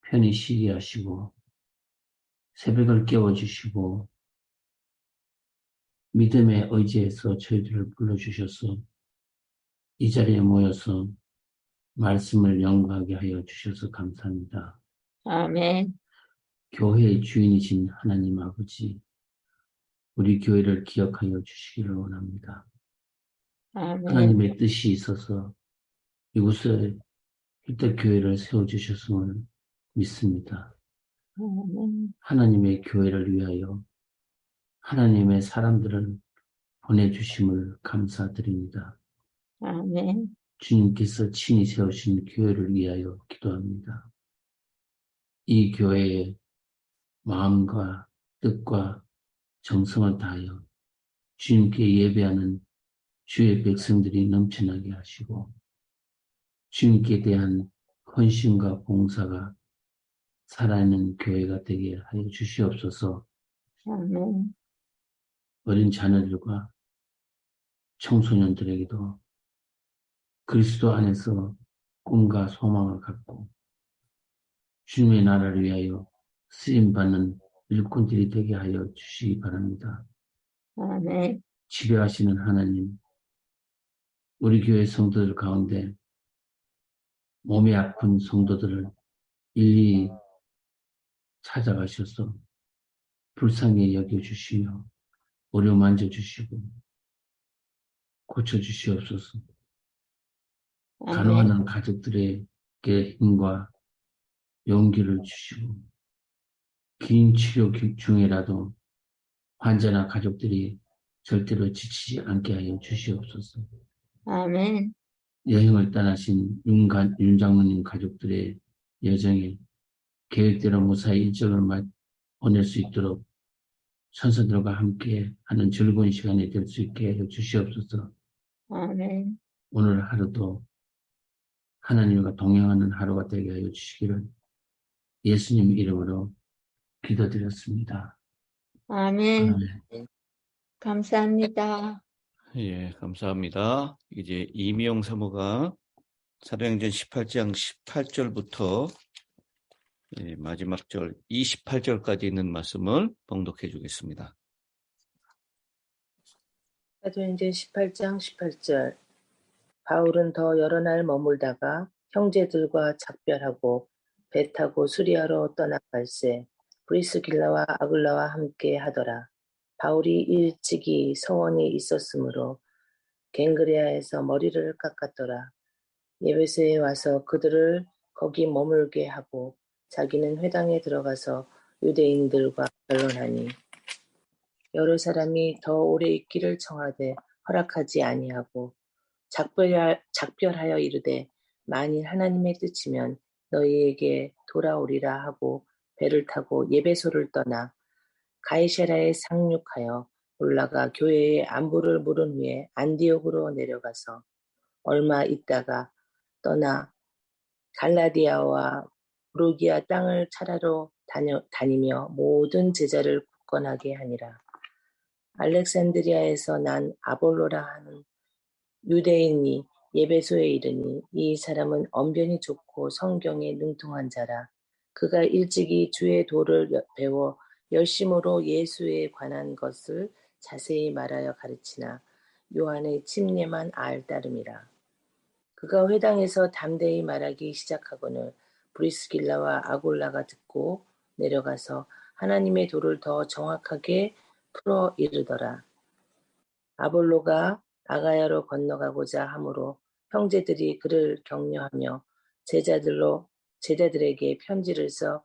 편히 쉬게 하시고 새벽을 깨워주시고 믿음의 의지에서 저희들을 불러주셔서 이 자리에 모여서 말씀을 연구하게 하여 주셔서 감사합니다. 아멘. 교회의 주인이신 하나님 아버지, 우리 교회를 기억하여 주시기를 원합니다. 아멘. 하나님의 뜻이 있어서 이곳에 일대교회를 세워주셨음을 믿습니다. 아멘. 하나님의 교회를 위하여 하나님의 사람들을 보내주심을 감사드립니다. 아멘. 주님께서 친히 세우신 교회를 위하여 기도합니다. 이 교회의 마음과 뜻과 정성을 다하여 주님께 예배하는 주의 백성들이 넘쳐나게 하시고 주님께 대한 헌신과 봉사가 살아있는 교회가 되게 하여 주시옵소서. 아멘. 어린 자녀들과 청소년들에게도 그리스도 안에서 꿈과 소망을 갖고 주님의 나라를 위하여 쓰임받는 일꾼들이 되게 하여 주시기 바랍니다. 아멘. 지배하시는 하나님, 우리 교회 성도들 가운데 몸이 아픈 성도들을 일일이 찾아가셔서 불쌍히 여겨주시며 어려 만져주시고 고쳐주시옵소서. 아멘. 간호하는 가족들에게 힘과 용기를 주시고 긴 치료 중이라도 환자나 가족들이 절대로 지치지 않게 하여 주시옵소서. 아멘. 여행을 떠나신 윤 장로님 가족들의 여정에 계획대로 무사히 일정을 보낼 수 있도록 선생들과 함께 하는 즐거운 시간이 될 수 있게 해 주시옵소서. 아멘. 오늘 하루도 하나님과 동행하는 하루가 되게 하여 주시기를 예수님 이름으로 기도드렸습니다. 아멘. 아멘. 감사합니다. 예, 감사합니다. 이제 이미영 사모가 사도행전 18장 18절부터 마지막 절 28절까지 있는 말씀을 봉독해 주겠습니다. 사도행전 18장 18절. 바울은 더 여러 날 머물다가 형제들과 작별하고 배 타고 수리아로 떠나갈새 브리스길라와 아굴라와 함께 하더라. 바울이 일찍이 서원이 있었으므로 갱그레아에서 머리를 깎았더라. 예배소에 와서 그들을 거기 머물게 하고 자기는 회당에 들어가서 유대인들과 변론하니 여러 사람이 더 오래 있기를 청하되 허락하지 아니하고 작별하여 이르되 만일 하나님의 뜻이면 너희에게 돌아오리라 하고 배를 타고 예배소를 떠나 가이사랴에 상륙하여 올라가 교회의 안부를 물은 후에 안디옥으로 내려가서 얼마 있다가 떠나 갈라디아와 브루기아 땅을 차라로 다니며 모든 제자를 굳건하게 하니라. 알렉산드리아에서 난 아볼로라 하는 유대인이 예배소에 이르니 이 사람은 언변이 좋고 성경에 능통한 자라. 그가 일찍이 주의 도를 배워 열심으로 예수에 관한 것을 자세히 말하여 가르치나 요한의 침례만 알 따름이라. 그가 회당에서 담대히 말하기 시작하거늘 브리스길라와 아골라가 듣고 내려가서 하나님의 도를 더 정확하게 풀어 이르더라. 아볼로가 아가야로 건너가고자 하므로 형제들이 그를 격려하며 제자들에게 편지를 써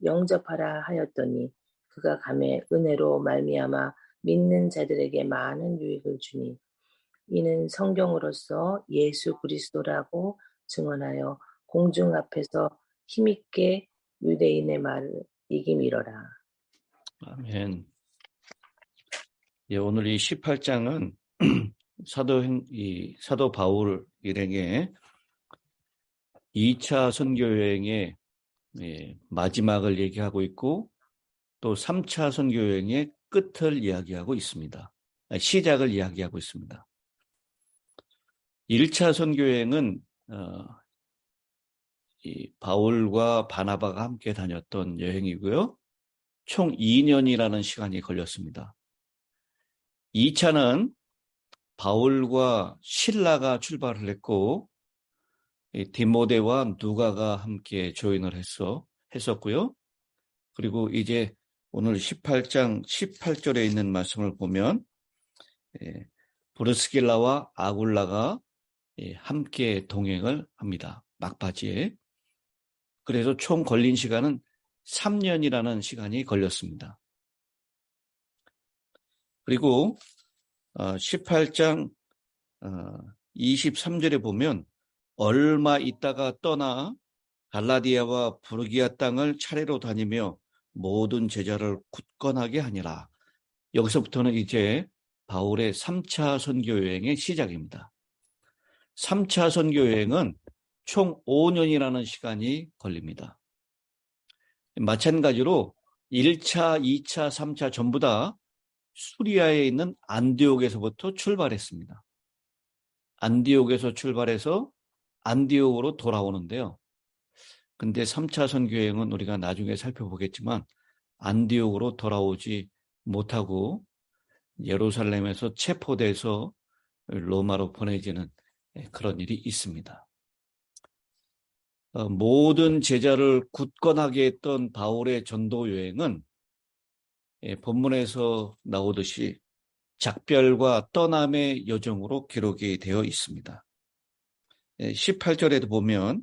영접하라 하였더니 그가 가매 은혜로 말미암아 믿는 자들에게 많은 유익을 주니 이는 성경으로서 예수 그리스도라고 증언하여 공중 앞에서 힘있게 유대인의 말을 이기미러라. 아멘. 예, 오늘 이 18장은 사도 바울 일행의 2차 선교 여행의 마지막을 얘기하고 있고 또 3차 선교 여행의 끝을 이야기하고 있습니다. 시작을 이야기하고 있습니다. 1차 선교 여행은 이 바울과 바나바가 함께 다녔던 여행이고요. 총 2년이라는 시간이 걸렸습니다. 2차는 바울과 실라가 출발을 했고 디모데와 누가가 함께 조인을 했었고요. 그리고 이제 오늘 18장 18절에 있는 말씀을 보면 브리스길라와 아굴라가 함께 동행을 합니다. 막바지에. 그래서 총 걸린 시간은 3년이라는 시간이 걸렸습니다. 그리고 18장 23절에 보면 얼마 있다가 떠나 갈라디아와 부르기아 땅을 차례로 다니며 모든 제자를 굳건하게 하니라. 여기서부터는 이제 바울의 3차 선교 여행의 시작입니다. 3차 선교 여행은 총 5년이라는 시간이 걸립니다. 마찬가지로 1차, 2차, 3차 전부 다 수리아에 있는 안디옥에서부터 출발했습니다. 안디옥에서 출발해서 안디옥으로 돌아오는데요. 근데 3차 선교여행은 우리가 나중에 살펴보겠지만 안디옥으로 돌아오지 못하고 예루살렘에서 체포돼서 로마로 보내지는 그런 일이 있습니다. 모든 제자를 굳건하게 했던 바울의 전도 여행은 본문에서 나오듯이 작별과 떠남의 여정으로 기록이 되어 있습니다. 18절에도 보면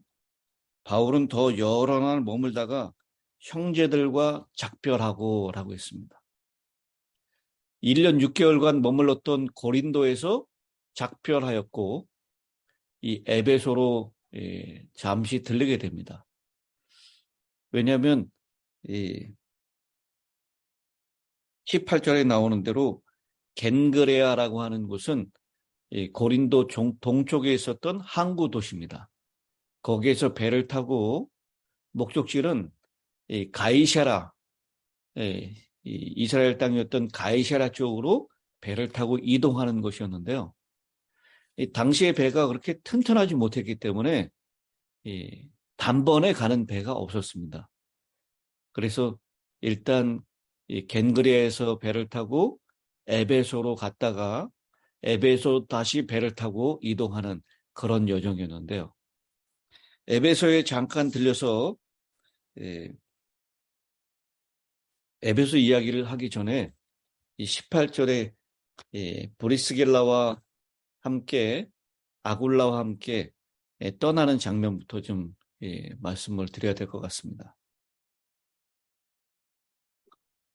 바울은 더 여러 날 머물다가 형제들과 작별하고 라고 했습니다. 1년 6개월간 머물렀던 고린도에서 작별하였고 이 에베소로 잠시 들르게 됩니다. 왜냐하면 18절에 나오는 대로 겐그레아라고 하는 곳은 고린도 동쪽에 있었던 항구 도시입니다. 거기에서 배를 타고 목적지는 가이사라, 이스라엘 땅이었던 가이사라 쪽으로 배를 타고 이동하는 것이었는데요. 당시의 배가 그렇게 튼튼하지 못했기 때문에 단번에 가는 배가 없었습니다. 그래서 일단 겐그레아에서 배를 타고 에베소로 갔다가 에베소 다시 배를 타고 이동하는 그런 여정이었는데요. 에베소에 잠깐 들려서 에베소 이야기를 하기 전에 이 18절에 브리스길라와 함께 아굴라와 함께 떠나는 장면부터 좀 말씀을 드려야 될 것 같습니다.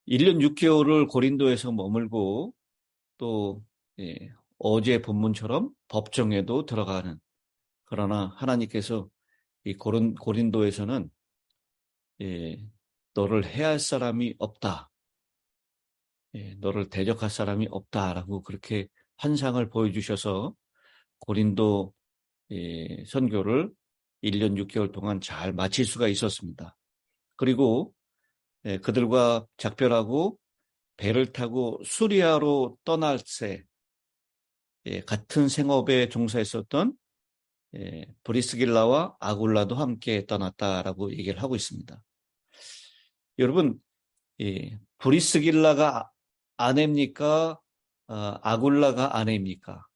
1년 6개월을 고린도에서 머물고 또 어제 본문처럼 법정에도 들어가는, 그러나 하나님께서 이 고린도에서는 너를 해할 사람이 없다, 너를 대적할 사람이 없다라고 그렇게 환상을 보여주셔서 고린도 선교를 1년 6개월 동안 잘 마칠 수가 있었습니다. 그리고 그들과 작별하고 배를 타고 수리아로 떠날 새 같은 생업에 종사했었던 브리스길라와 아굴라도 함께 떠났다라고 얘기를 하고 있습니다. 여러분, 브리스길라가 아내입니까? 아굴라가 아내입니까?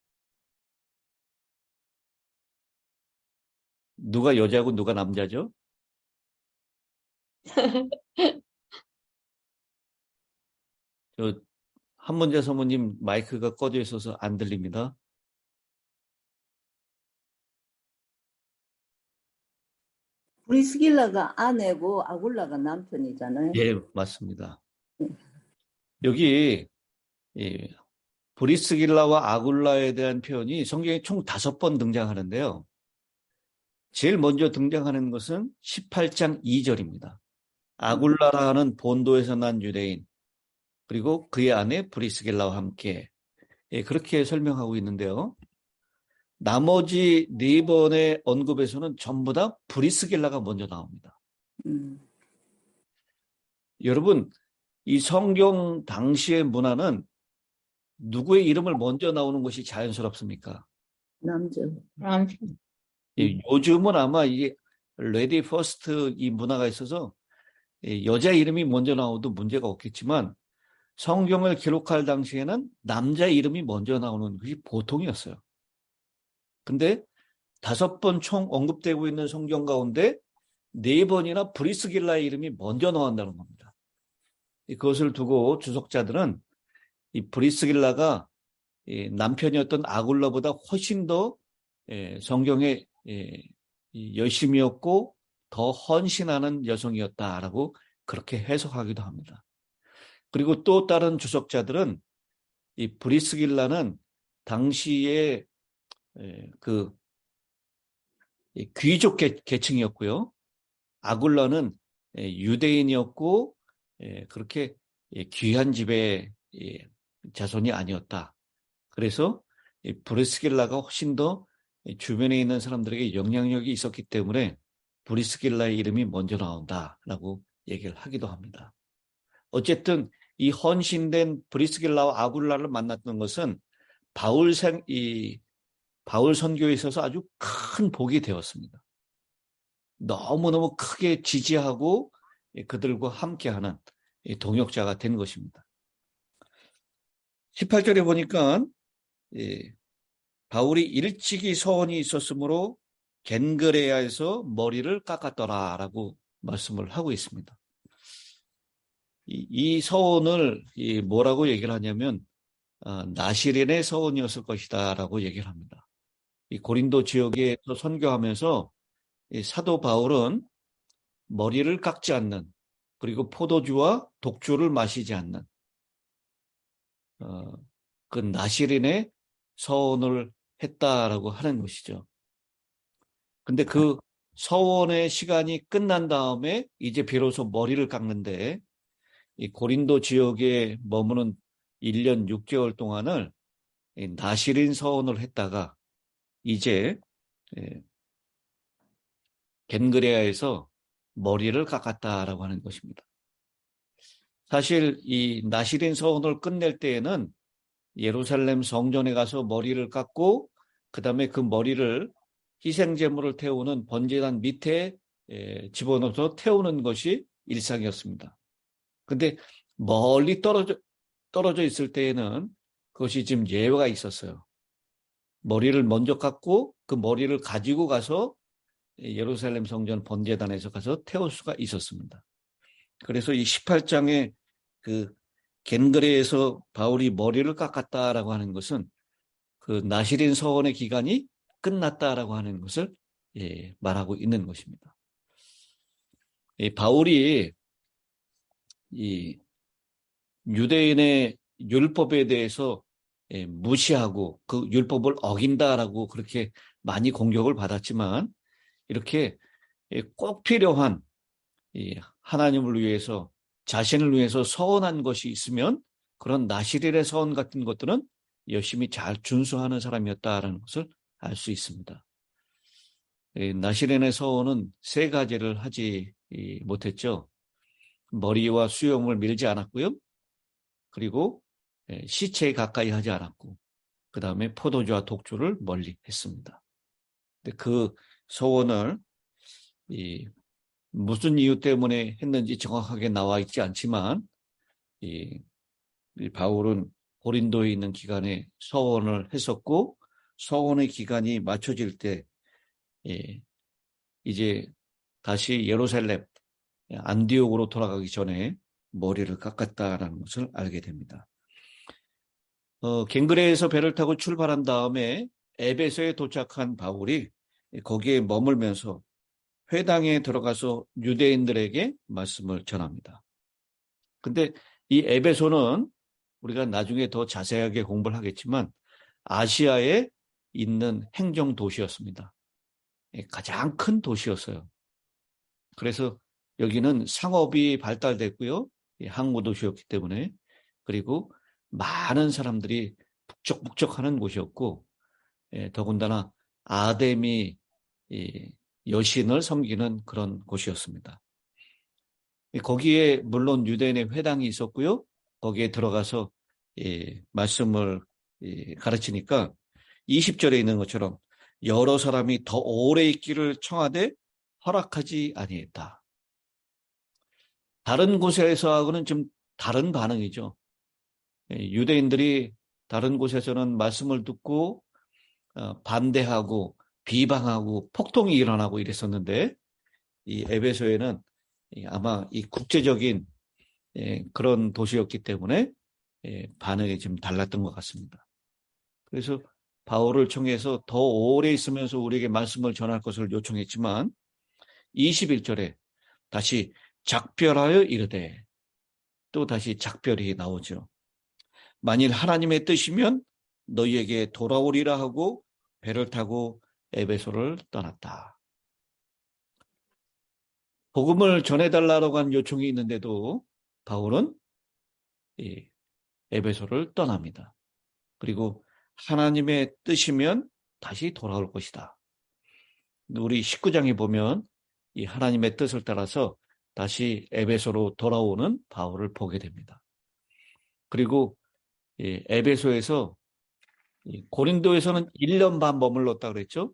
누가 여자고 누가 남자죠? 저 한문재 사모님 마이크가 꺼져 있어서 안 들립니다. 브리스길라가 아내고 아굴라가 남편이잖아요. 예, 맞습니다. 여기 브리스길라와 아굴라에 대한 표현이 성경에 총 5번 등장하는데요. 제일 먼저 등장하는 것은 18장 2절입니다. 아굴라라는 본도에서 난 유대인, 그리고 그의 아내 브리스길라와 함께, 그렇게 설명하고 있는데요. 나머지 4번의 언급에서는 전부 다 브리스길라가 먼저 나옵니다. 여러분, 이 성경 당시의 문화는 누구의 이름을 먼저 나오는 것이 자연스럽습니까? 남자. 남편. 요즘은 아마 이게 레디 퍼스트 이 문화가 있어서 여자 이름이 먼저 나오도 문제가 없겠지만 성경을 기록할 당시에는 남자 이름이 먼저 나오는 것이 보통이었어요. 근데 5번 총 언급되고 있는 성경 가운데 4번이나 브리스길라의 이름이 먼저 나온다는 겁니다. 그것을 두고 주석자들은 이 브리스길라가 남편이었던 아굴라보다 훨씬 더 성경에 열심이었고 더 헌신하는 여성이었다라고 그렇게 해석하기도 합니다. 그리고 또 다른 주석자들은 이 브리스길라는 당시에 그 귀족 계층이었고요. 아굴라는 유대인이었고 그렇게 귀한 집의 자손이 아니었다. 그래서 브리스길라가 훨씬 더 주변에 있는 사람들에게 영향력이 있었기 때문에 브리스길라의 이름이 먼저 나온다라고 얘기를 하기도 합니다. 어쨌든 이 헌신된 브리스길라와 아굴라를 만났던 것은 바울 선교에 있어서 아주 큰 복이 되었습니다. 너무너무 크게 지지하고 그들과 함께하는 동역자가 된 것입니다. 18절에 보니까 바울이 일찍이 서원이 있었으므로 겐그레아에서 머리를 깎았더라라고 말씀을 하고 있습니다. 이 서원을 뭐라고 얘기를 하냐면 나시린의 서원이었을 것이다라고 얘기를 합니다. 이 고린도 지역에서 선교하면서 사도 바울은 머리를 깎지 않는 그리고 포도주와 독주를 마시지 않는 그 나시린의 서원을 했다라고 하는 것이죠. 근데 그 서원의 시간이 끝난 다음에 이제 비로소 머리를 깎는데 이 고린도 지역에 머무는 1년 6개월 동안을 나시린 서원을 했다가 이제 겐그레아에서 머리를 깎았다라고 하는 것입니다. 사실 이 나시린 서원을 끝낼 때에는 예루살렘 성전에 가서 머리를 깎고 그 다음에 그 머리를 희생제물을 태우는 번제단 밑에 집어넣어서 태우는 것이 일상이었습니다. 근데 멀리 떨어져 있을 때에는 그것이 지금 예외가 있었어요. 머리를 먼저 깎고 그 머리를 가지고 가서 예루살렘 성전 번제단에서 가서 태울 수가 있었습니다. 그래서 이 18장에 그 겐그레에서 바울이 머리를 깎았다라고 하는 것은 그 나시린 서원의 기간이 끝났다라고 하는 것을 말하고 있는 것입니다. 바울이 이 유대인의 율법에 대해서 무시하고 그 율법을 어긴다라고 그렇게 많이 공격을 받았지만 이렇게 꼭 필요한 하나님을 위해서 자신을 위해서 서원한 것이 있으면 그런 나시린의 서원 같은 것들은 열심히 잘 준수하는 사람이었다라는 것을 알 수 있습니다. 나시린의 서원은 3가지를 하지 못했죠. 머리와 수염을 밀지 않았고요. 그리고 시체에 가까이 하지 않았고 그 다음에 포도주와 독주를 멀리 했습니다. 근데 그 서원을 무슨 이유 때문에 했는지 정확하게 나와 있지 않지만 이 바울은 고린도에 있는 기간에 서원을 했었고 서원의 기간이 맞춰질 때 이제 다시 예루살렘 안디옥으로 돌아가기 전에 머리를 깎았다라는 것을 알게 됩니다. 겐그레에서 배를 타고 출발한 다음에 에베소에 도착한 바울이 거기에 머물면서 회당에 들어가서 유대인들에게 말씀을 전합니다. 근데 이 에베소는 우리가 나중에 더 자세하게 공부를 하겠지만 아시아에 있는 행정 도시였습니다. 가장 큰 도시였어요. 그래서 여기는 상업이 발달됐고요. 항구 도시였기 때문에 그리고 많은 사람들이 북적북적하는 곳이었고 더군다나 아데미 여신을 섬기는 그런 곳이었습니다. 거기에 물론 유대인의 회당이 있었고요. 거기에 들어가서 말씀을 가르치니까 20절에 있는 것처럼 여러 사람이 더 오래 있기를 청하되 허락하지 아니했다. 다른 곳에서하고는 좀 다른 반응이죠. 유대인들이 다른 곳에서는 말씀을 듣고 반대하고 비방하고 폭동이 일어나고 이랬었는데 이 에베소에는 아마 이 국제적인 그런 도시였기 때문에 반응이 좀 달랐던 것 같습니다. 그래서 바울을 청해서 더 오래 있으면서 우리에게 말씀을 전할 것을 요청했지만 21절에 다시 작별하여 이르되 또 다시 작별이 나오죠. 만일 하나님의 뜻이면 너희에게 돌아오리라 하고 배를 타고 에베소를 떠났다. 복음을 전해달라고 한 요청이 있는데도 바울은 에베소를 떠납니다. 그리고 하나님의 뜻이면 다시 돌아올 것이다. 우리 19장에 보면 이 하나님의 뜻을 따라서 다시 에베소로 돌아오는 바울을 보게 됩니다. 그리고 에베소에서 고린도에서는 1년 반 머물렀다 그랬죠?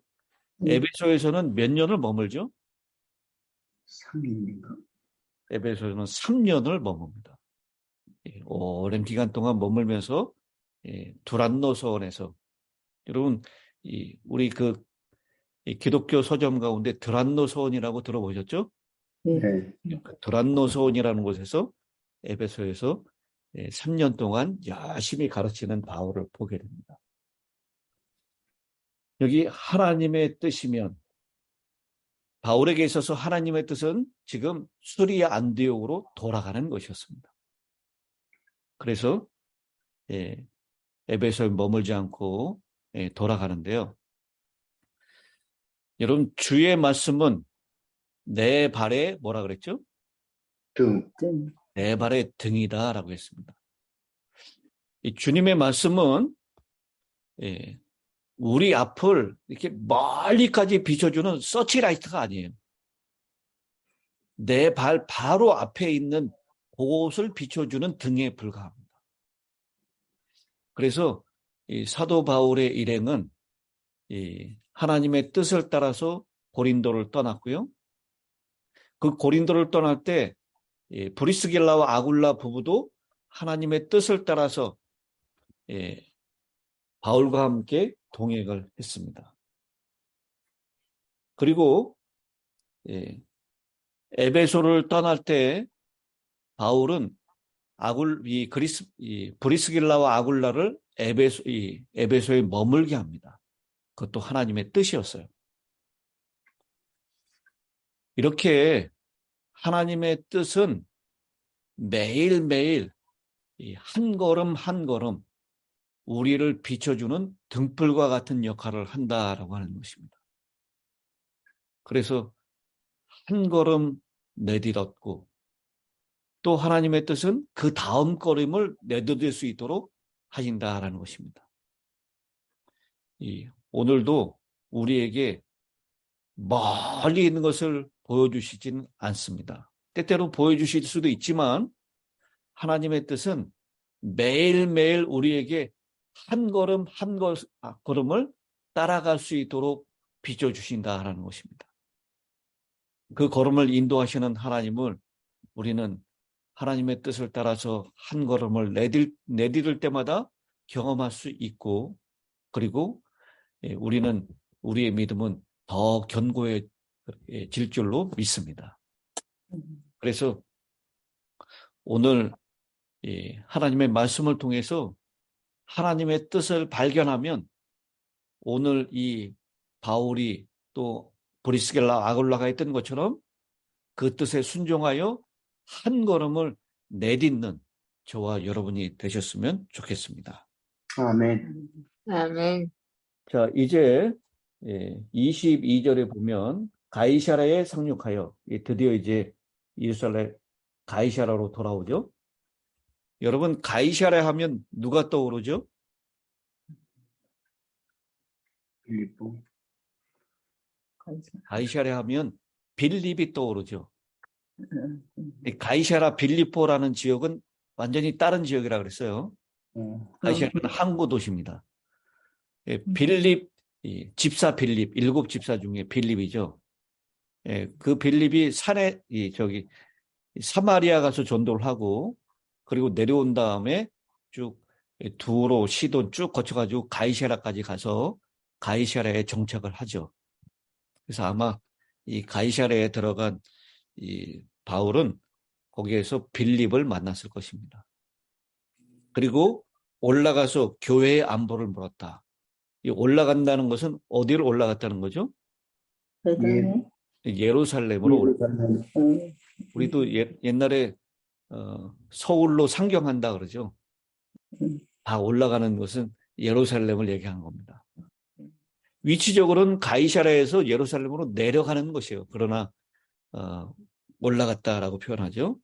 에베소에서는 몇 년을 머물죠? 3년인가? 에베소에서는 3년을 머뭅니다. 오랜 기간 동안 머물면서 두란노 서원에서 여러분 우리 기독교 서점 가운데 두란노 서원이라고 들어보셨죠? 네. 두란노 서원이라는 곳에서 에베소에서 3년 동안 열심히 가르치는 바울을 보게 됩니다. 여기 하나님의 뜻이면 바울에게 있어서 하나님의 뜻은 지금 수리아 안디옥으로 돌아가는 것이었습니다. 그래서 에베소에 머물지 않고 돌아가는데요. 여러분 주의 말씀은 내 발에 뭐라 그랬죠? 등. 내 발의 등이다라고 했습니다. 이 주님의 말씀은 우리 앞을 이렇게 멀리까지 비춰주는 서치라이트가 아니에요. 내 발 바로 앞에 있는 그곳을 비춰주는 등에 불과합니다. 그래서 이 사도 바울의 일행은 하나님의 뜻을 따라서 고린도를 떠났고요. 그 고린도를 떠날 때 브리스길라와 아굴라 부부도 하나님의 뜻을 따라서 바울과 함께 동행을 했습니다. 그리고 에베소를 떠날 때 바울은 브리스길라와 아굴라를 에베소에 머물게 합니다. 그것도 하나님의 뜻이었어요. 이렇게 하나님의 뜻은 매일매일 한 걸음 한 걸음 우리를 비춰주는 등불과 같은 역할을 한다라고 하는 것입니다. 그래서 한 걸음 내딛었고 또 하나님의 뜻은 그 다음 걸음을 내딛을 수 있도록 하신다라는 것입니다. 오늘도 우리에게 멀리 있는 것을 보여주시지는 않습니다. 때때로 보여주실 수도 있지만 하나님의 뜻은 매일매일 우리에게 한 걸음 한 걸음을 따라갈 수 있도록 비춰주신다라는 것입니다. 그 걸음을 인도하시는 하나님을 우리는 하나님의 뜻을 따라서 한 걸음을 내디딜 때마다 경험할 수 있고 그리고 우리는 우리의 믿음은 더 견고해질 줄로 믿습니다. 그래서 오늘 하나님의 말씀을 통해서 하나님의 뜻을 발견하면 오늘 이 바울이 또 브리스길라 아굴라가 했던 것처럼 그 뜻에 순종하여 한 걸음을 내딛는 저와 여러분이 되셨으면 좋겠습니다. 아멘. 아멘. 자, 이제 22절에 보면 가이사라에 상륙하여 드디어 이제 예루살렘 가이사라로 돌아오죠. 여러분 가이사라 하면 누가 떠오르죠? 빌립보. 가이사라 하면 빌립이 떠오르죠. 가이사라 빌립보라는 지역은 완전히 다른 지역이라 그랬어요. 가이사라는 항구 도시입니다. 빌립, 집사 빌립, 7 집사 중에 빌립이죠. 그 빌립이 사마리아 가서 전도를 하고, 그리고 내려온 다음에 쭉 두로, 시돈 쭉 거쳐가지고 가이사랴까지 가서 가이사랴에 정착을 하죠. 그래서 아마 이 가이사랴에 들어간 이 바울은 거기에서 빌립을 만났을 것입니다. 그리고 올라가서 교회의 안보를 물었다. 이 올라간다는 것은 어디로 올라갔다는 거죠? 대단해. 예루살렘으로 우리도 옛날에 서울로 상경한다 그러죠. 다 올라가는 것은 예루살렘을 얘기하는 겁니다. 위치적으로는 가이사랴에서 예루살렘으로 내려가는 것이에요. 그러나 올라갔다라고 표현하죠.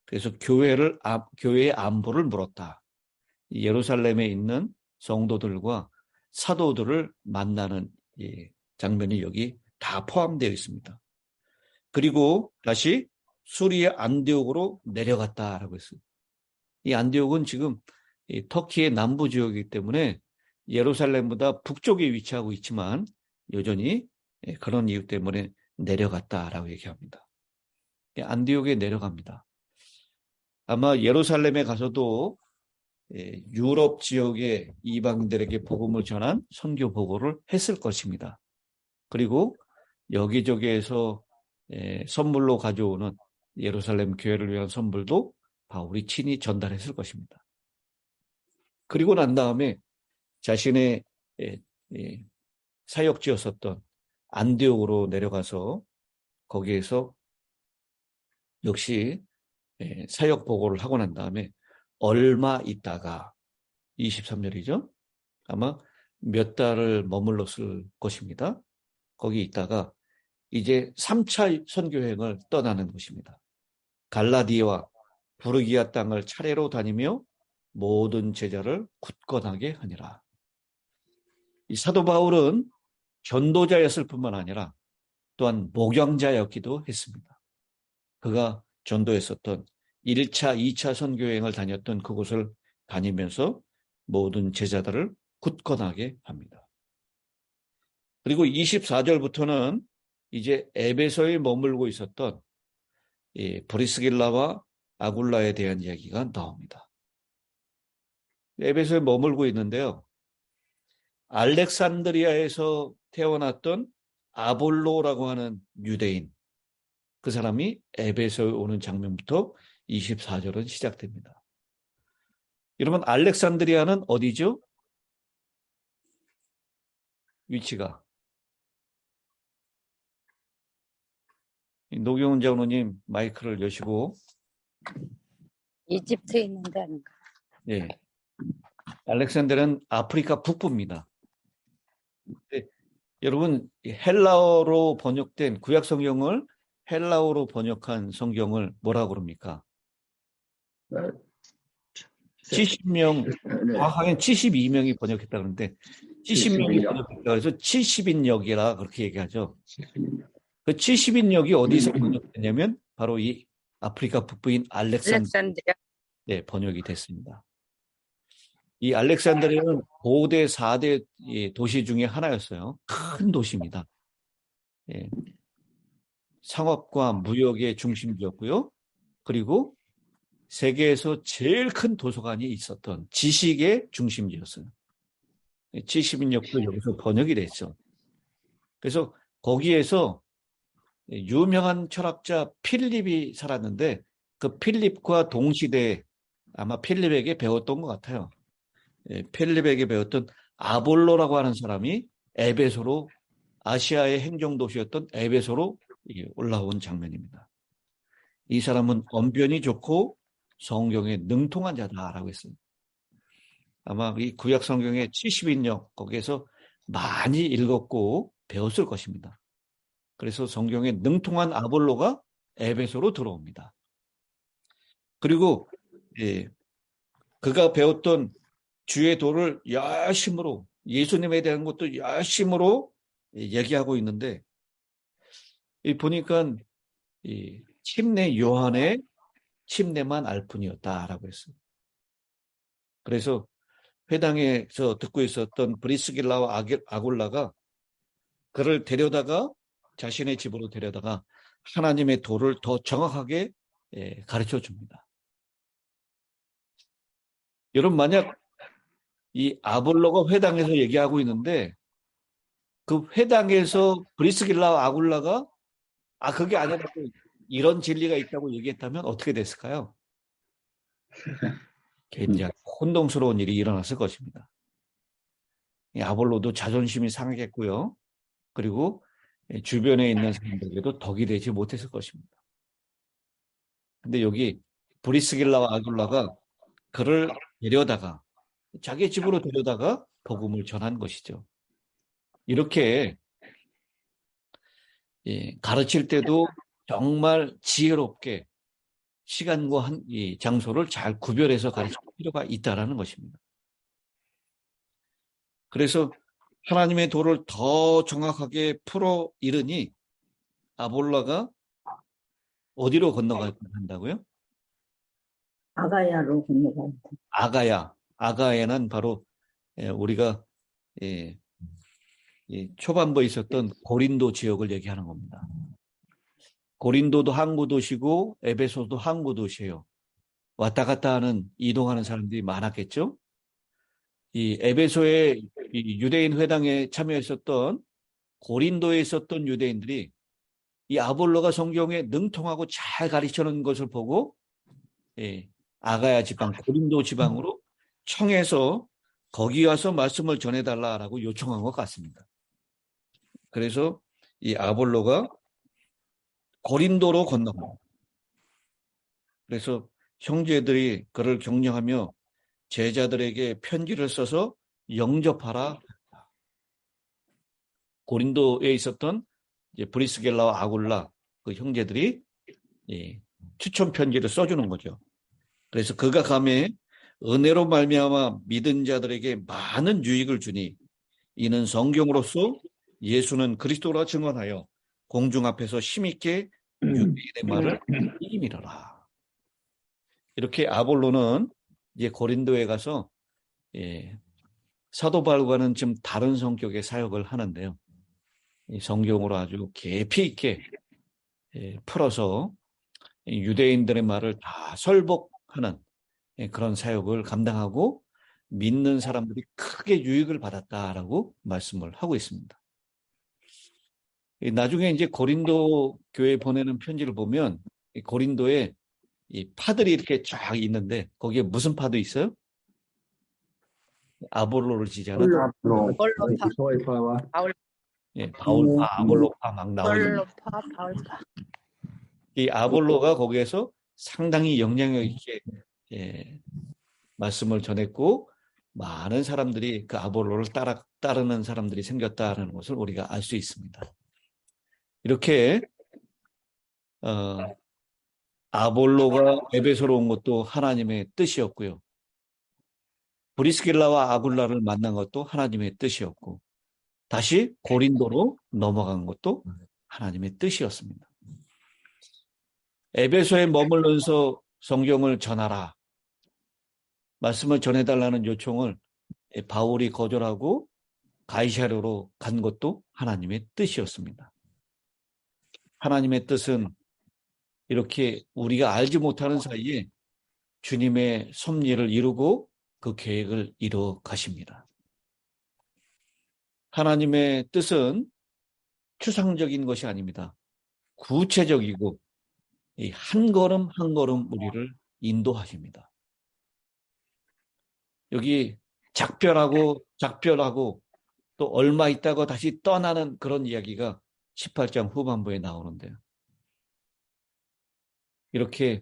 그래서 교회의 안보를 물었다. 예루살렘에 있는 성도들과 사도들을 만나는 장면이 여기 다 포함되어 있습니다. 그리고 다시 수리의 안디옥으로 내려갔다라고 했어요. 이 안디옥은 지금 터키의 남부 지역이기 때문에 예루살렘보다 북쪽에 위치하고 있지만 여전히 그런 이유 때문에 내려갔다라고 얘기합니다. 안디옥에 내려갑니다. 아마 예루살렘에 가서도 유럽 지역의 이방인들에게 복음을 전한 선교 보고를 했을 것입니다. 그리고 여기저기에서 선물로 가져오는 예루살렘 교회를 위한 선물도 바울이 친히 전달했을 것입니다. 그리고 난 다음에 자신의 사역지였었던 안디옥으로 내려가서 거기에서 역시 사역 보고를 하고 난 다음에 얼마 있다가 23절이죠. 아마 몇 달을 머물렀을 것입니다. 거기 있다가 이제 3차 선교행을 떠나는 것입니다. 갈라디아와 부르기아 땅을 차례로 다니며 모든 제자를 굳건하게 하니라. 이 사도 바울은 전도자였을 뿐만 아니라 또한 목양자였기도 했습니다. 그가 전도했었던 1차, 2차 선교여행을 다녔던 그곳을 다니면서 모든 제자들을 굳건하게 합니다. 그리고 24절부터는 이제 에베소에 머물고 있었던 브리스길라와 아굴라에 대한 이야기가 나옵니다. 에베소에 머물고 있는데요. 알렉산드리아에서 태어났던 아볼로라고 하는 유대인, 그 사람이 에베소에 오는 장면부터 24절은 시작됩니다. 여러분, 알렉산드리아는 어디죠? 위치가. 노경훈 장로님 마이크를 여시고. 이집트에 있는 데 아닌가? 네. 알렉산드리아는 아프리카 북부입니다. 네. 여러분, 헬라어로 번역된 구약 성경을 헬라어로 번역한 성경을 뭐라고 그럽니까? 70명, 하긴 72명이 번역했다 그러는데 70명이 번역했다 해서 70인역이라 그렇게 얘기하죠. 그 70인역이 어디서 번역됐냐면 바로 이 아프리카 북부인 알렉산드리아. 네, 번역이 됐습니다. 이 알렉산드리아는 고대 4대 도시 중에 하나였어요. 큰 도시입니다. 예. 상업과 무역의 중심지였고요. 그리고 세계에서 제일 큰 도서관이 있었던 지식의 중심지였어요. 70인역도 여기서 번역이 됐죠. 그래서 거기에서 유명한 철학자 필립이 살았는데 그 필립과 동시대에 아마 필립에게 배웠던 것 같아요. 필립에게 배웠던 아볼로라고 하는 사람이 에베소로, 아시아의 행정도시였던 에베소로 올라온 장면입니다. 이 사람은 언변이 좋고 성경에 능통한 자다라고 했어요. 아마 이 구약 성경의 70인역 거기에서 많이 읽었고 배웠을 것입니다. 그래서 성경에 능통한 아볼로가 에베소로 들어옵니다. 그리고 그가 배웠던 주의 도를 열심으로, 예수님에 대한 것도 열심으로 얘기하고 있는데 보니까 침례 요한의 침례만 알 뿐이었다라고 했어요. 그래서 회당에서 듣고 있었던 브리스길라와 아굴라가 그를 데려다가 자신의 집으로 데려다가 하나님의 도를 더 정확하게 가르쳐 줍니다. 여러분, 만약 이 아볼로가 회당에서 얘기하고 있는데 그 회당에서 브리스길라와 아굴라가 그게 아니라 이런 진리가 있다고 얘기했다면 어떻게 됐을까요? 굉장히 혼동스러운 일이 일어났을 것입니다. 이 아볼로도 자존심이 상하겠고요. 그리고 주변에 있는 사람들에게도 덕이 되지 못했을 것입니다. 근데 여기 브리스길라와 아굴라가 그를 데려다가 자기 집으로 데려다가 복음을 전한 것이죠. 이렇게 가르칠 때도 정말 지혜롭게 시간과 이 장소를 잘 구별해서 가르칠 필요가 있다는 것입니다. 그래서 하나님의 도를 더 정확하게 풀어 이르니 아볼라가 어디로 건너가야 한다고요? 아가야로 건너간다. 아가야는 바로 우리가 초반부에 있었던 고린도 지역을 얘기하는 겁니다. 고린도도 항구 도시고 에베소도 항구 도시예요. 왔다 갔다 하는 이동하는 사람들이 많았겠죠. 이 에베소의 이 유대인 회당에 참여했었던 고린도에 있었던 유대인들이 이 아볼로가 성경에 능통하고 잘 가르치는 것을 보고 아가야 지방, 고린도 지방으로 청해서 거기 와서 말씀을 전해달라고 요청한 것 같습니다. 그래서 이 아볼로가 고린도로 건너갑니다. 그래서 형제들이 그를 격려하며 제자들에게 편지를 써서 영접하라. 고린도에 있었던 브리스길라와 아굴라 그 형제들이 추천 편지를 써주는 거죠. 그래서 그가 가매 은혜로 말미암아 믿은 자들에게 많은 유익을 주니 이는 성경으로서 예수는 그리스도라 증언하여 공중 앞에서 힘있게 유대인의 말을 이기미러라. 이렇게 아볼로는 이제 고린도에 가서 사도 바울과는 좀 다른 성격의 사역을 하는데요. 이 성경으로 아주 깊이 있게 풀어서 유대인들의 말을 다 설복하는 그런 사역을 감당하고 믿는 사람들이 크게 유익을 받았다라고 말씀을 하고 있습니다. 나중에 이제 고린도 교회에 보내는 편지를 보면 고린도에 이 파들이 이렇게 쫙 있는데 거기에 무슨 파도 있어요? 아볼로를 지지하는 아볼로파. 바울파, 아볼로파 막 나오죠. 아볼로파, 바울파. 이 아볼로가 거기에서 상당히 영향력 있게 말씀을 전했고 많은 사람들이 그 아볼로를 따르는 사람들이 생겼다는 것을 우리가 알 수 있습니다. 이렇게 아볼로가 에베소로 온 것도 하나님의 뜻이었고요. 브리스길라와 아굴라를 만난 것도 하나님의 뜻이었고 다시 고린도로 넘어간 것도 하나님의 뜻이었습니다. 에베소에 머물면서 성경을 전하라. 말씀을 전해달라는 요청을 바울이 거절하고 가이사랴로 간 것도 하나님의 뜻이었습니다. 하나님의 뜻은 이렇게 우리가 알지 못하는 사이에 주님의 섭리를 이루고 그 계획을 이루어 가십니다. 하나님의 뜻은 추상적인 것이 아닙니다. 구체적이고 한 걸음 한 걸음 우리를 인도하십니다. 여기 작별하고 또 얼마 있다가 다시 떠나는 그런 이야기가 18장 후반부에 나오는데요. 이렇게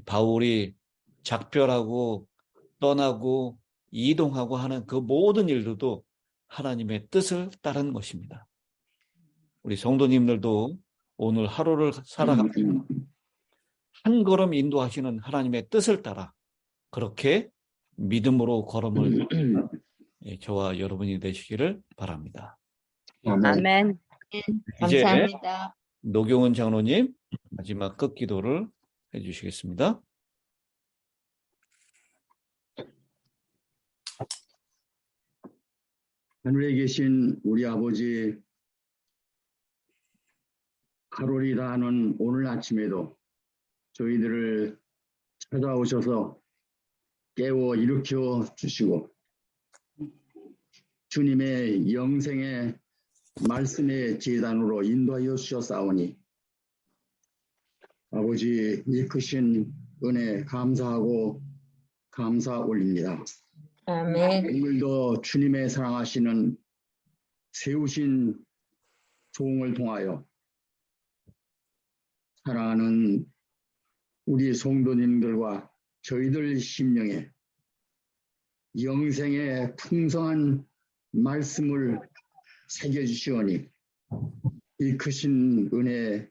바울이 작별하고 떠나고 이동하고 하는 그 모든 일들도 하나님의 뜻을 따른 것입니다. 우리 성도님들도 오늘 하루를 살아가면서 한 걸음 인도하시는 하나님의 뜻을 따라 그렇게 믿음으로 걸음을 저와 여러분이 되시기를 바랍니다. 아멘. 이제 감사합니다. 노경은 장로님 마지막 끝기도를 해주시겠습니다. 하늘에 계신 우리 아버지, 8월이 다하는 오늘 아침에도 저희들을 찾아오셔서 깨워 일으켜 주시고 주님의 영생의 말씀의 제단으로 인도하여 주셨사오니 아버지 이 크신 은혜 감사하고 감사 올립니다. 아멘. 오늘도 주님의 사랑하시는 세우신 종을 통하여 사랑하는 우리 성도님들과 저희들 심령에 영생의 풍성한 말씀을 새겨주시오니 이 크신 은혜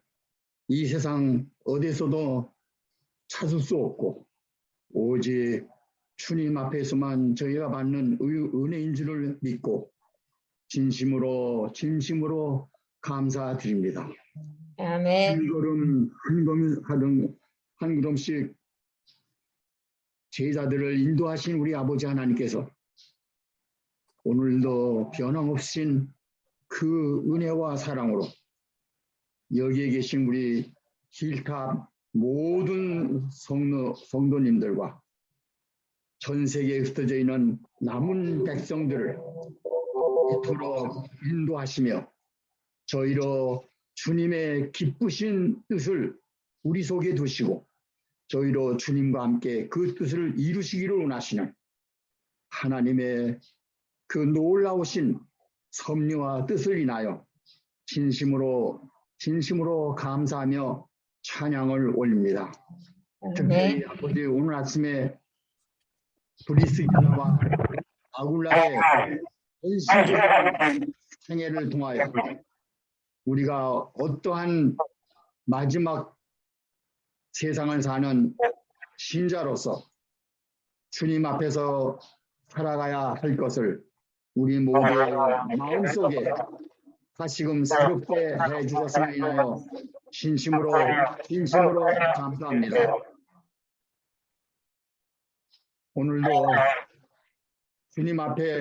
이 세상 어디서도 찾을 수 없고 오직 주님 앞에서만 저희가 받는 은혜인 줄을 믿고 진심으로 감사드립니다. 아멘. 한 걸음씩 제자들을 인도하신 우리 아버지 하나님께서 오늘도 변함없인 그 은혜와 사랑으로 여기에 계신 우리 힐탑 모든 성도님들과 전 세계에 흩어져 있는 남은 백성들을 이토록 인도하시며 저희로 주님의 기쁘신 뜻을 우리 속에 두시고 저희로 주님과 함께 그 뜻을 이루시기를 원하시는 하나님의 그 놀라우신 섭리와 뜻을 인하여 진심으로 감사하며 찬양을 올립니다. 특히 아버지 오늘 아침에 브리스길라와 아굴라의 헌신적인 생애를 통하여 우리가 어떠한 마지막 세상을 사는 신자로서 주님 앞에서 살아가야 할 것을 우리 모두의 마음속에 다시금 새롭게 해주셨음을 인하여 진심으로 감사합니다. 오늘도 주님 앞에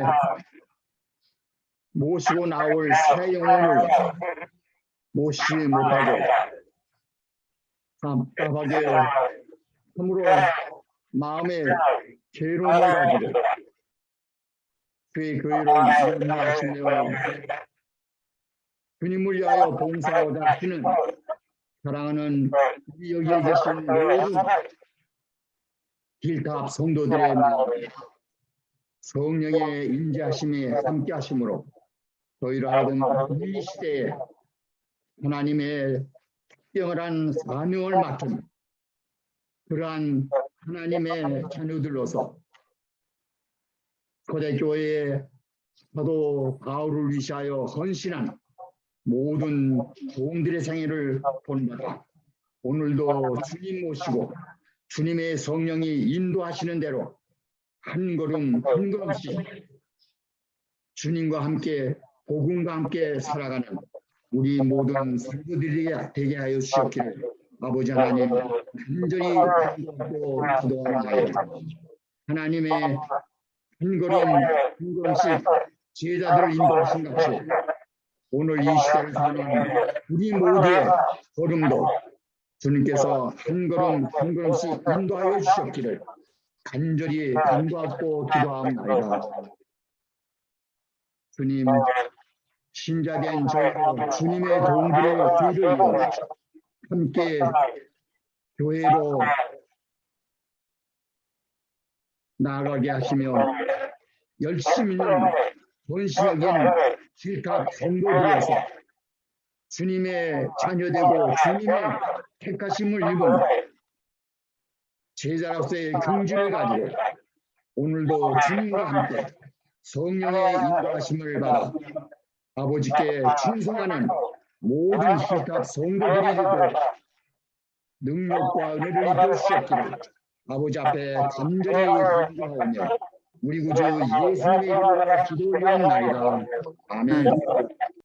모시고 나올 새 영혼을 모시지 못하고 답답하게 참으로 마음에 괴로움을 가지고 그의 교회를 이용하시며 주님을 위하여 봉사하고자 하시는 사랑하는 우리 여기에 계신 모든 힐탑 성도들의 마음에 성령의 인자하심이 함께 하심으로 저희를 하여금 이 시대에 하나님의 특별한 사명을 맡은 그러한 하나님의 자녀들로서 초대교회의 사도 바울을 위시하여 헌신한 모든 종들의 생애를 본받아 오늘도 주님 모시고 주님의 성령이 인도하시는 대로 한 걸음씩 주님과 함께 복음과 함께 살아가는 우리 모든 성도들이 되게 하여 주시옵기를 아버지 하나님 간절히 간구하고 기도합니다. 하나님의 한 걸음씩 제자들을 인도하신 같이 오늘 이 시대를 사는 우리 모두의 걸음도 주님께서 한 걸음씩 인도하여 주셨기를 간절히 간구하고 기도합니다. 주님, 신자된 저희로 주님의 종들의 길을 이어 함께 교회로 나아가게 하시며 열심히는 헌신적인 힐탑 성도들에서 주님의 자녀되고 주님의 택하심을 입은 제자로서의 긍지를 가지고 오늘도 주님과 함께 성령의 인도하심을 받아 아버지께 충성하는 모든 힐탑 성도들이 되도록 능력과 은혜를 입혀 주셨기를 아버지 앞에 간절히 간구하오며 우리 구주 예수님의 이름으로 기도 올리옵나이다. 아멘.